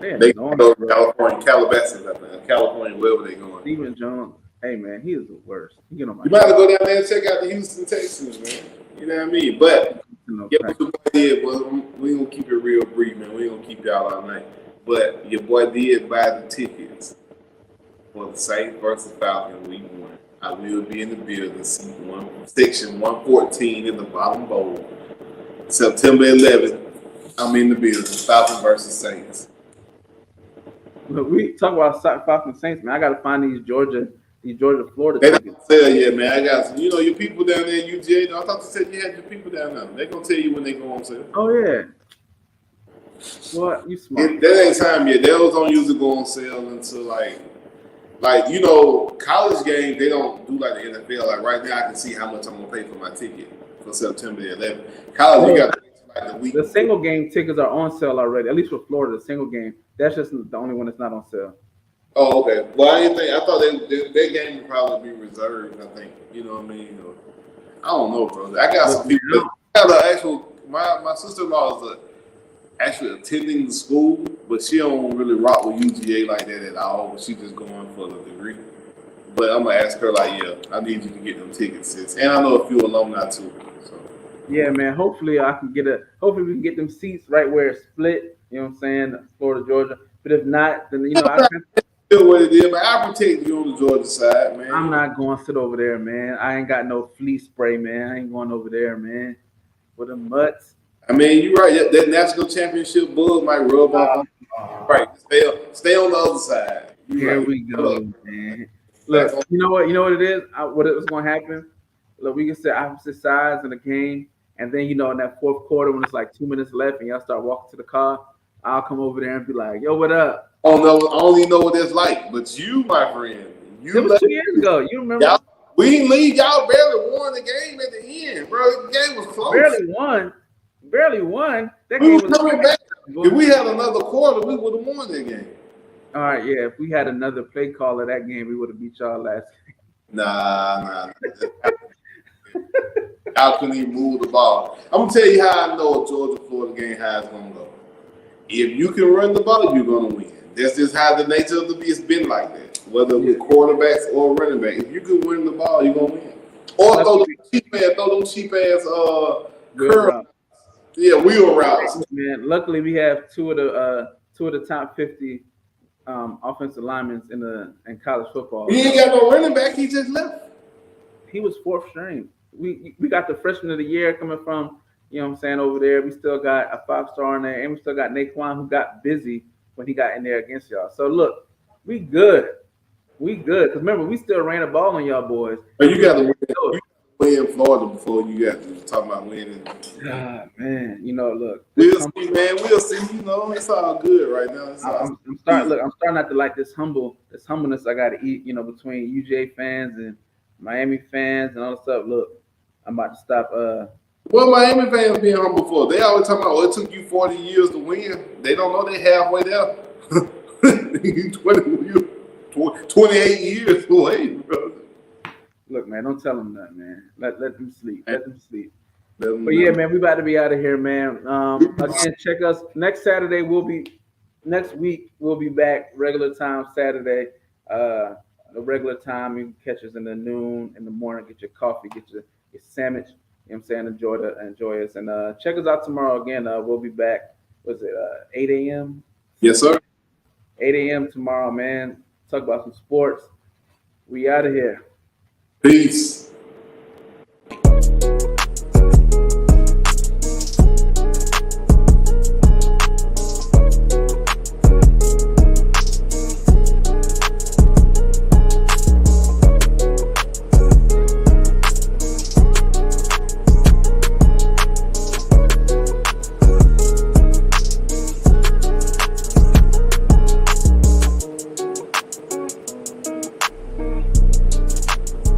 They go to California, Calabasas, I think. California, wherever they going. Stephen Jones, hey man, he is the worst. He get on my You might have to go down there and check out the Houston Texans, man. You know what I mean? But we gonna keep it real brief, man. We gonna keep y'all all night. But your boy did buy the tickets for the Saints versus Falcons week 1. I will be in the building, section 114 in the bottom bowl. September 11th, I'm in the building. Falcons versus Saints. Look, we talk about Falcons Saints, man. I gotta find these Georgia, Florida They tickets. don't tell you, man. I got some, your people down there in UGA. I thought you said you had your people down there. They're gonna tell you when they go on sale. Oh yeah. What? You smart. That ain't time yet. Those don't usually go on sale until college games, they don't do like the NFL. Like right now I can see how much I'm gonna pay for my ticket for September 11th. College, you got to like the week. The single game tickets are on sale already, at least for Florida, the single game. That's just the only one that's not on sale. Oh, okay. Well, I didn't think. I thought their game would probably be reserved. I think. You know what I mean? I don't know, bro. I got some people. I got an actual. My sister-in-law is actually attending the school, but she don't really rock with UGA like that at all. But she just going for the degree. But I'm gonna ask her like, yeah, I need you to get them tickets, sis. And I know a few alumni too. So Yeah, man. Hopefully I can get hopefully we can get them seats right where it's split. You know what I'm saying? Florida, Georgia. But if not, then feel what it is, but I protect you on the Georgia side, man. I'm not going to sit over there, man. I ain't got no flea spray, man. I ain't going over there, man. With them mutts. I mean, you're right. That national championship bug might rub off. Right. Stay on the other side. Here we go, man. Look, you know what? You know what it is? What it was going to happen? Look, we can sit opposite sides in the game, and then in that fourth quarter when it's like 2 minutes left, and y'all start walking to the car, I'll come over there and be like, "Yo, what up?" Oh no, I don't even know what that's like. But you, my friend, it was 2 years ago. You remember? We didn't lead. Y'all barely won the game at the end, bro. The game was close. Barely won. That we game was coming back. If we had another quarter, we would have won that game. All right, yeah. If we had another play call of that game, we would have beat y'all last game. Nah. I couldn't even move the ball. I'm gonna tell you how I know a Georgia-Florida game how it's gonna go. If you can run the ball, you're gonna win. That's just how the nature of the beast been like that. Whether with quarterbacks or running back, if you can win the ball, you're gonna win. Or throw them cheap ass curls. Yeah, wheel routes. Man, luckily we have two of the top 50 offensive linemen in college football. He ain't got no running back. He just left. He was fourth string. We got the freshman of the year coming from, you know what I'm saying, over there. We still got a 5-star in there, and we still got Naquan who got busy when he got in there against y'all. So look, we good. Because remember, we still ran the ball on y'all boys. But you got to win Florida before you got to talk about winning. God, man, look. We'll see, man. We'll see. It's all good right now. I'm starting not to like this humbleness I got to eat, between UJ fans and Miami fans and all that stuff. Look, I'm about to stop. What Miami fans being humble for? They always talking about, it took you 40 years to win. They don't know they halfway there. 28 years away, bro. Look, man, don't tell them that, man. Let them sleep. Let them sleep. But yeah, man, we about to be out of here, man. Again, check us next week. We'll be back regular time Saturday. The regular time, you can catch us in the noon, in the morning. Get your coffee, get your sandwich. You know what I'm saying? Enjoy us, and check us out tomorrow again. We'll be back. Was it 8 a.m.? Yes, sir. 8 a.m. tomorrow, man. Talk about some sports. We out of here. Peace.